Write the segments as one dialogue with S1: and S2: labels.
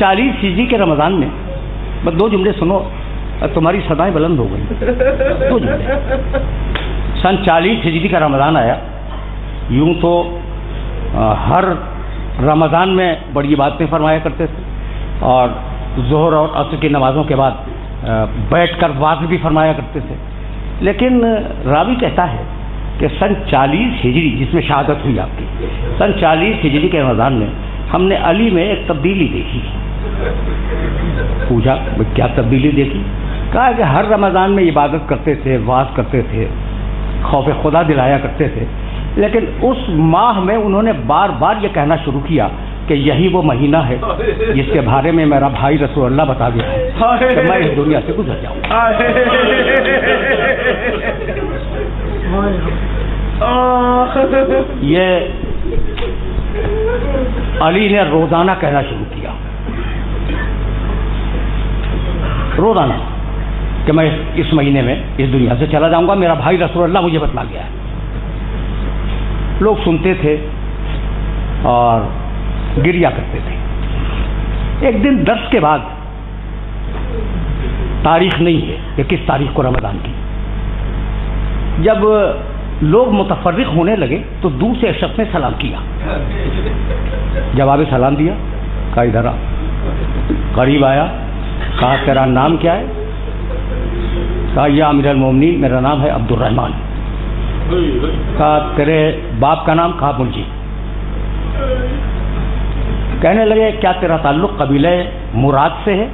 S1: 40 ہجری کے رمضان میں، بس 2 جملے سنو، تمہاری صدائیں بلند ہو گئی. 2 جملے. سن 40 ہجری کا رمضان آیا. یوں تو ہر رمضان میں بڑی باتیں فرمایا کرتے تھے، اور ظہر اور عصر کی نمازوں کے بعد بیٹھ کر وعظ بھی فرمایا کرتے تھے. لیکن راوی کہتا ہے کہ سن 40 ہجری، جس میں شہادت ہوئی آپ کی، سن 40 ہجری کے رمضان میں ہم نے علی میں ایک تبدیلی دیکھی. پوچھا کیا تبدیلی دیکھی؟ کہا کہ ہر رمضان میں عبادت کرتے تھے، وعظ کرتے تھے، خوف خدا دلایا کرتے تھے، لیکن اس ماہ میں انہوں نے بار بار یہ کہنا شروع کیا کہ یہی وہ مہینہ ہے جس کے بارے میں میرا بھائی رسول اللہ بتا دیا ہے کہ میں اس دنیا سے گزر جاؤں. یہ علی نے روزانہ کہنا شروع کیا، روزانہ، کہ میں اس مہینے میں اس دنیا سے چلا جاؤں گا، میرا بھائی رسول اللہ مجھے بتلا گیا ہے. لوگ سنتے تھے اور گریا کرتے تھے. ایک دن درس کے بعد، تاریخ نہیں ہے کہ کس تاریخ کو رمضان کی، جب لوگ متفرق ہونے لگے تو دور سے ایک شخص نے سلام کیا. جواب سلام دیا، کہا ادھر آ. قریب آیا، کہا تیرا نام کیا ہے؟ کہا یا امیر المومنین میرا نام ہے عبد الرحمن. کہا تیرے باپ کا نام؟ کہا ملجی. کہنے لگے کیا تیرا تعلق قبیلہ مراد سے ہے؟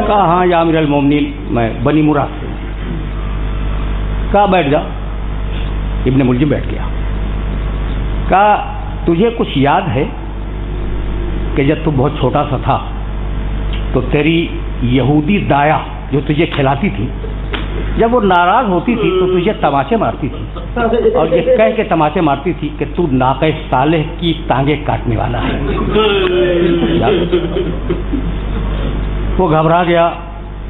S1: کہا ہاں یا امیر المومنین میں بنی مراد سے. کہا بیٹھ جا. ابن ملجم بیٹھ گیا. کہا تجھے کچھ یاد ہے کہ جب تو بہت چھوٹا سا تھا تو تیری یہودی دایا جو تجھے کھلاتی تھی، جب وہ ناراض ہوتی تھی تو تجھے تماچے مارتی تھی، اور یہ کہہ کے تماچے مارتی تھی کہ تو ناقہ صالح کی ٹانگیں کاٹنے والا ہے. وہ گھبرا گیا.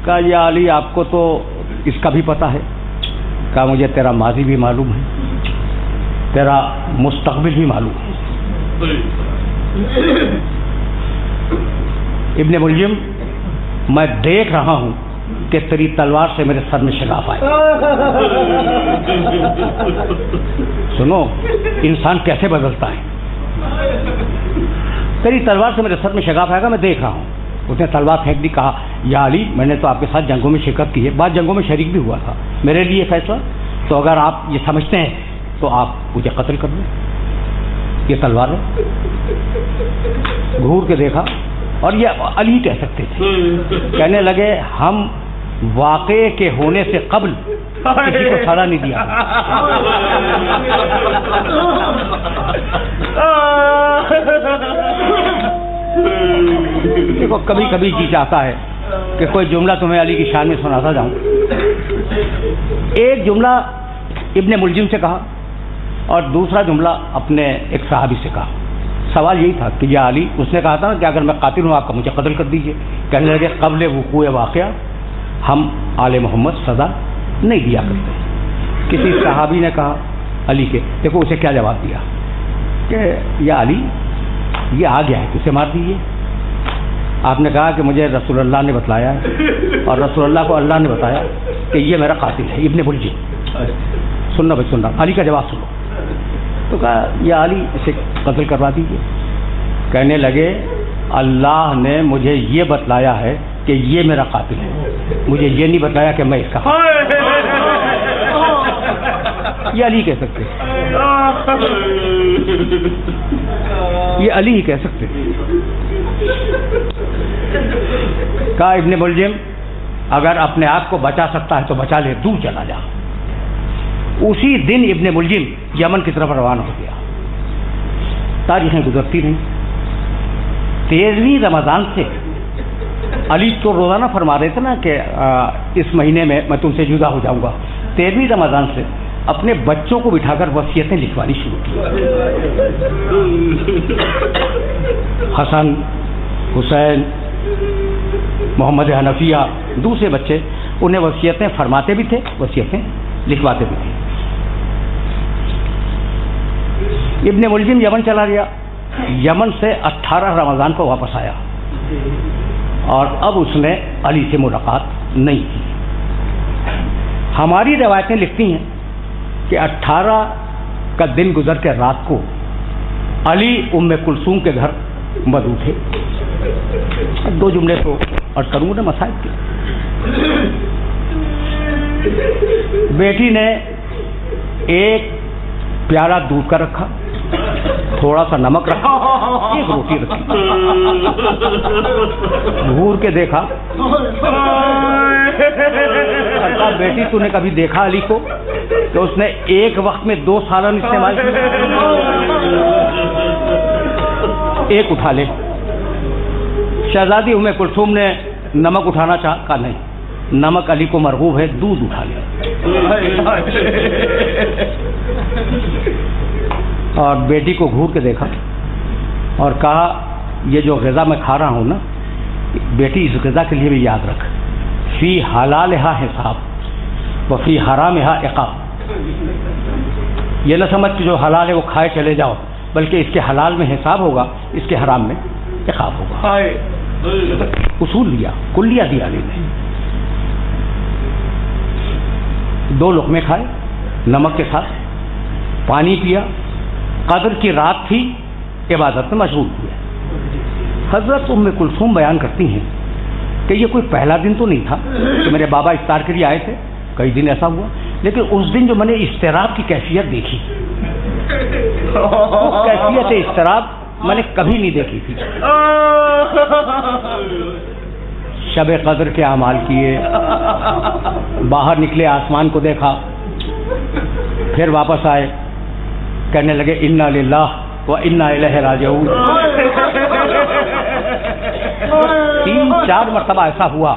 S1: کہا یا علی آپ کو تو اس کا بھی پتہ ہے؟ کہا مجھے تیرا ماضی بھی معلوم ہے، تیرا مستقبل بھی معلوم ہے. ابن ملجم میں دیکھ رہا ہوں کہ تیری تلوار سے میرے سر میں شگاف آئے. سنو انسان کیسے بدلتا ہے. تیری تلوار سے میرے سر میں شگاف آئے گا، میں دیکھ رہا ہوں. اس نے تلوار پھینک دی. کہا یا علی میں نے تو آپ کے ساتھ جنگوں میں شرکت کی ہے، بعض جنگوں میں شریک بھی ہوا تھا، میرے لیے فیصلہ تو اگر آپ یہ سمجھتے ہیں تو آپ مجھے قتل کر دیں. یہ تلوار ہے. گھور کے دیکھا، اور یہ علی کہہ سکتے تھے. کہنے لگے ہم واقعے کے ہونے سے قبل کسی کو سزا نہیں دیا. دیکھو کبھی کبھی جی چاہتا ہے کہ کوئی جملہ تمہیں علی کی شان میں سناتا جاؤں. ایک جملہ ابن ملجم سے کہا اور دوسرا جملہ اپنے ایک صحابی سے کہا. سوال یہی تھا کہ یا علی، اس نے کہا تھا کہ اگر میں قاتل ہوں آپ کا مجھے قتل کر دیجئے. کہنے لگے قبل وقوع واقعہ ہم آل محمد سزا نہیں دیا کرتے. کسی صحابی نے کہا علی کے، دیکھو اسے کیا جواب دیا کہ یا علی یہ آ گیا ہے اسے مار دیجیے. آپ نے کہا کہ مجھے رسول اللہ نے بتلایا ہے اور رسول اللہ کو اللہ نے بتایا کہ یہ میرا قاتل ہے ابن ملجم. سننا بھائی سننا، علی کا جواب سنو. تو کہا یا علی اسے قتل کروا دیجیے. کہنے لگے اللہ نے مجھے یہ بتلایا ہے کہ یہ میرا قاتل ہے، مجھے یہ نہیں بتلایا کہ میں اس کا. یہ علی کہہ سکتے، یہ علی ہی کہہ سکتے. کہا ابن ملجم اگر اپنے آپ کو بچا سکتا ہے تو بچا لے، دور چلا جا. اسی دن ابن ملجم یمن کی طرف روانہ ہو گیا. تاریخیں گزرتی رہیں. 13ویں رمضان سے علی تو روزانہ فرما رہے تھے نا کہ اس مہینے میں میں تم سے جدا ہو جاؤں گا. 13ویں رمضان سے اپنے بچوں کو بٹھا کر وصیتیں لکھوانی شروع کی. حسن، حسین، محمد حنفیہ، دوسرے بچے، انہیں وصیتیں فرماتے بھی تھے، وصیتیں لکھواتے بھی تھے. ابن ملجم یمن چلا گیا. یمن سے 18 رمضان کو واپس آیا اور اب اس نے علی سے ملاقات نہیں کی. ہماری روایتیں لکھتی ہیں کہ 18 کا دن گزر کے رات کو علی ام کلثوم کے گھر مدعو تھے. 2 جملے تو اور کروں نا مسائل کے. بیٹی نے ایک پیالہ دودھ کا رکھا, تھوڑا سا نمک رکھا, ایک روٹی رکھی, گھور کے دیکھا, کہا بیٹی تو نے کبھی دیکھا علی کو کہ اس نے ایک وقت میں 2 سالن استعمال کیے؟ ایک اٹھا لے. شہزادی ام کلثوم نے نمک اٹھانا چاہا, کہا نہیں, نمک علی کو مرغوب ہے, دودھ اٹھا لے. اور بیٹی کو گھور کے دیکھا اور کہا یہ جو غذا میں کھا رہا ہوں نا بیٹی, اس غذا کے لیے بھی یاد رکھ, فی حلالہا حساب و فی حرامہا عقاب. یہ نہ سمجھ کہ جو حلال ہے وہ کھائے چلے جاؤ, بلکہ اس کے حلال میں حساب ہوگا, اس کے حرام میں عقاب ہوگا. اصول دیا, کلیہ دیا علی نے. 2 لقمے کھائے نمک کے ساتھ, پانی پیا, قدر کی رات تھی, عبادت میں مشغول ہوئے. حضرت ام کلثوم بیان کرتی ہیں کہ یہ کوئی پہلا دن تو نہیں تھا کہ میرے بابا افطار کے لیے آئے تھے, کئی دن ایسا ہوا, لیکن اس دن جو میں نے اضطراب کی کیفیت دیکھی, وہ کیفیت اضطراب میں نے کبھی نہیں دیکھی تھی. شب قدر کے اعمال کیے, باہر نکلے, آسمان کو دیکھا, پھر واپس آئے, کہنے لگے انا للہ و انا الیہ راجعون. 3-4 مرتبہ ایسا ہوا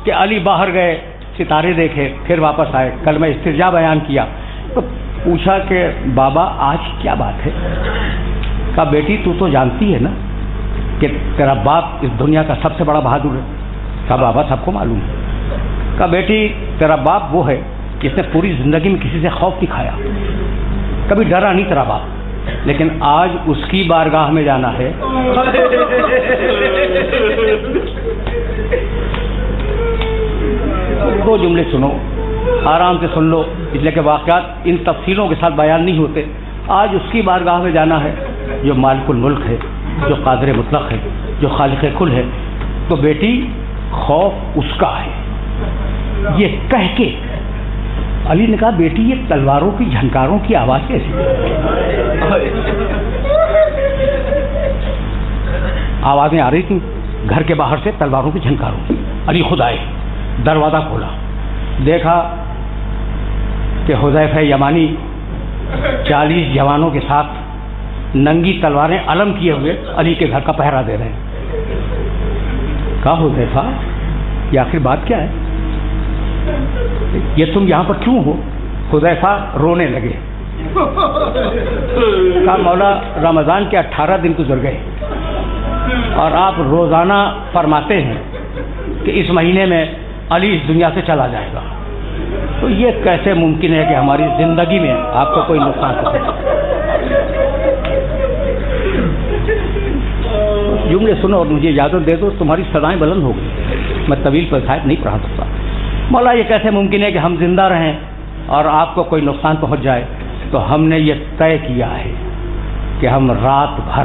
S1: کہ علی باہر گئے, ستارے دیکھے, پھر واپس آئے, کلمہ استرجاع بیان کیا. تو پوچھا کہ بابا آج کیا بات ہے؟ کہا بیٹی تو جانتی ہے نا کہ تیرا باپ اس دنیا کا سب سے بڑا بہادر ہے. کہا بابا سب کو معلوم ہے. کہا بیٹی تیرا باپ وہ ہے جس نے پوری زندگی میں کسی سے خوف نہیں کھایا, کبھی ڈرا نہیں تیرا باپ, لیکن آج اس کی بارگاہ میں جانا ہے. 2 جملے سنو, آرام سے سن لو, اس لیے کہ واقعات ان تفصیلوں کے ساتھ بیان نہیں ہوتے. آج اس کی بارگاہ میں جانا ہے جو مالک الملک ہے, جو قادر مطلق ہے, جو خالق کل ہے. تو بیٹی خوف اس کا ہے. یہ کہہ کے علی نے کہا بیٹی یہ تلواروں کی جھنکاروں کی آواز کیسی؟ آوازیں آ رہی تھیں گھر کے باہر سے, تلواروں کی جھنکاروں کی. علی خود آئے, دروازہ کھولا, دیکھا کہ حذیفہ یمانی 40 جوانوں کے ساتھ ننگی تلواریں علم کیے ہوئے علی کے گھر کا پہرا دے رہے ہیں. کہا حذیفہ یہ آخر بات کیا ہے, یہ تم یہاں پر کیوں ہو؟ حذیفہ رونے لگے. کہا مولا رمضان کے 18 دن گزر گئے اور آپ روزانہ فرماتے ہیں کہ اس مہینے میں علی اس دنیا سے چلا جائے گا, تو یہ کیسے ممکن ہے کہ ہماری زندگی میں آپ کو کوئی نقصان پہنچے؟ جملے سنو اور مجھے اجازت دے دو, تمہاری صدائیں بلند ہو گئی, میں طویل پذائب نہیں پڑھا سکتا. مولا یہ کیسے ممکن ہے کہ ہم زندہ رہیں اور آپ کو کوئی نقصان پہنچ جائے؟ تو ہم نے یہ طے کیا ہے کہ ہم رات بھر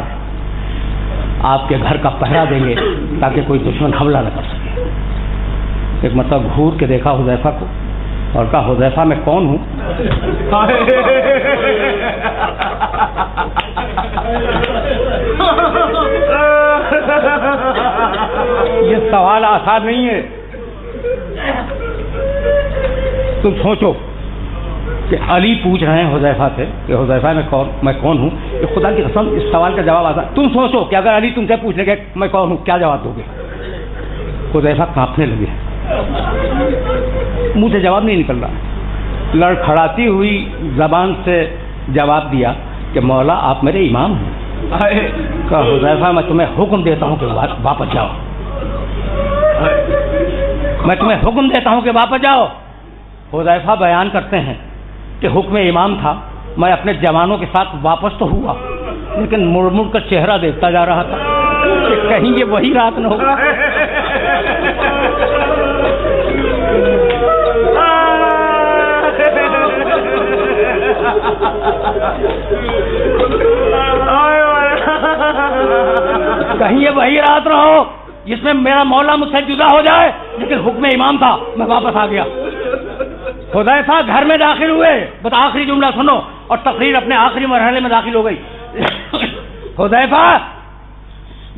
S1: آپ کے گھر کا پہرا دیں گے تاکہ کوئی دشمن حملہ نہ کر سکے. ایک مرتبہ گھور کے دیکھا حذیفہ کو اور کہا حذیفہ میں کون ہوں؟ یہ سوال آسان نہیں ہے. تم سوچو کہ علی پوچھ رہے ہیں حذیفہ سے کہ حذیفہ میں کون ہوں. کہ خدا کی قسم اس سوال کا جواب آسان. تم سوچو کہ اگر علی تم سے پوچھ لے کہ میں کون ہوں, کیا جواب دو گے؟ حذیفہ کانپنے لگے, منہ سے جواب نہیں نکل رہا. لڑکھڑاتی ہوئی زبان سے جواب دیا کہ مولا آپ میرے امام ہیں. کہا حذیفہ میں تمہیں حکم دیتا ہوں کہ واپس جاؤ, میں تمہیں حکم دیتا ہوں کہ واپس جاؤ. حذیفہ بیان کرتے ہیں کہ حکم امام تھا, میں اپنے جوانوں کے ساتھ واپس تو ہوا لیکن مڑ مڑ کر چہرہ دیکھتا جا رہا تھا کہ کہیں یہ وہی رات نہ ہو۔ کہیں یہ وہی رات نہ ہو جس میں میرا مولا مجھ سے جدا ہو جائے، لیکن حکم امام تھا، میں واپس آ گیا۔ حذیفہ گھر میں داخل ہوئے، بس آخری جملہ سنو، اور تقریر اپنے آخری مرحلے میں داخل ہو گئی۔ حذیفہ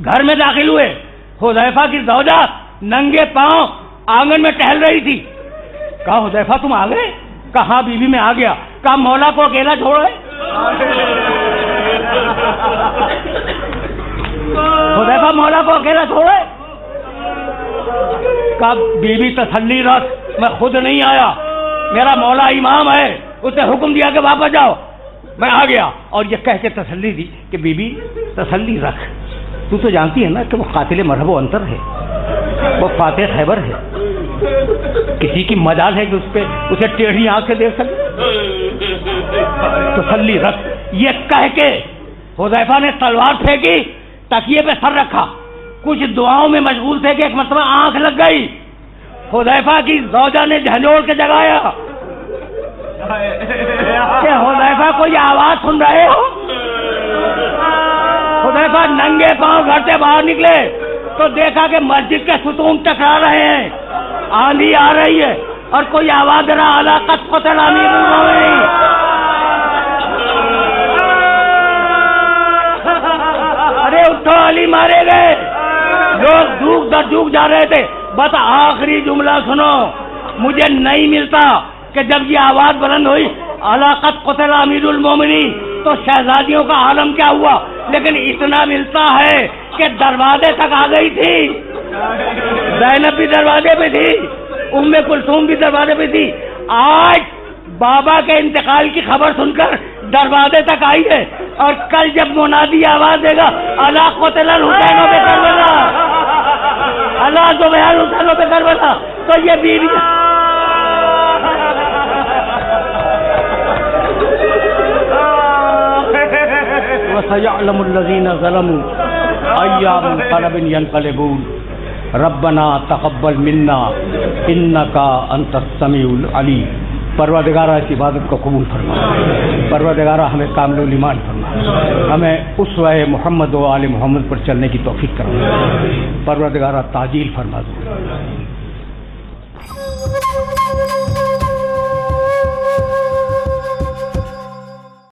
S1: گھر میں داخل ہوئے، حذیفہ کی زوجہ ننگے پاؤں آنگن میں ٹہل رہی تھی۔ کہا حذیفہ تم آ گئے؟ کہا ہاں بیوی میں آ گیا۔ کہا مولا کو اکیلا چھوڑے؟ حذیفہ مولا کو اکیلا چھوڑے؟ کہا بیوی تسلی رکھ، میں خود نہیں آیا، میرا مولا امام ہے، اس نے حکم دیا کہ واپس جاؤ، میں آ گیا۔ اور یہ کہہ کے تسلی دی کہ بی بی تسلی رکھ، تو جانتی ہے نا کہ وہ قاتل مرحب و انتر ہے، وہ فاتح خیبر ہے، کسی کی مجال ہے کہ اسے ٹیڑھی آنکھ سے دیکھ سکے، تسلی رکھ۔ یہ کہہ کے حذیفہ نے تلوار پھینکی، تکیے پہ سر رکھا، کچھ دعاؤں میں مشغول تھے کہ ایک مرتبہ آنکھ لگ گئی۔ حذیفہ کی زوجہ نے جھنجھوڑ کے جگایا کہ حذیفہ کوئی آواز سن رہے ہو؟ حذیفہ ننگے پاؤں گھر سے باہر نکلے تو دیکھا کہ مسجد کے ستون ٹکرا رہے ہیں، آندھی آ رہی ہے، اور کوئی آواز دے رہا علاقت قتل امیر المومنین۔ ارے اٹھو علی مارے گئے، لوگ دھوک در دھوک جا رہے تھے۔ بس آخری جملہ سنو، مجھے نہیں ملتا کہ جب یہ آواز بلند ہوئی علاقت قتل امیر المومنین تو شہزادیوں کا عالم کیا ہوا، لیکن اتنا ملتا ہے کہ دروازے تک آ گئی تھی، زینب بھی دروازے پہ تھی، ام کلثوم بھی دروازے پہ تھی۔ آج بابا کے انتقال کی خبر سن کر دروازے تک آئی ہے، اور کل جب منادی آواز دے گا الا قتل الحسین و بکربلا، الا ذبح الحسین و بکربلا، تو یہ بیوی وَسَيَعْلَمُ الَّذِينَ ظَلَمُوا أَيَّ مُنقَلَبٍ يَنقَلِبُونَ رَبَّنَا تَقَبَّلْ مِنَّا إِنَّكَ أَنْتَ السَّمِيعُ الْعَلِيمُ۔ پروردگارہ اس عبادت کو قبول فرما، پروردگارہ ہمیں کامل ایمان فرما، ہمیں اسوہ محمد و آل محمد پر چلنے کی توفیق کرنا، پروردگارہ تعجیل فرما دو۔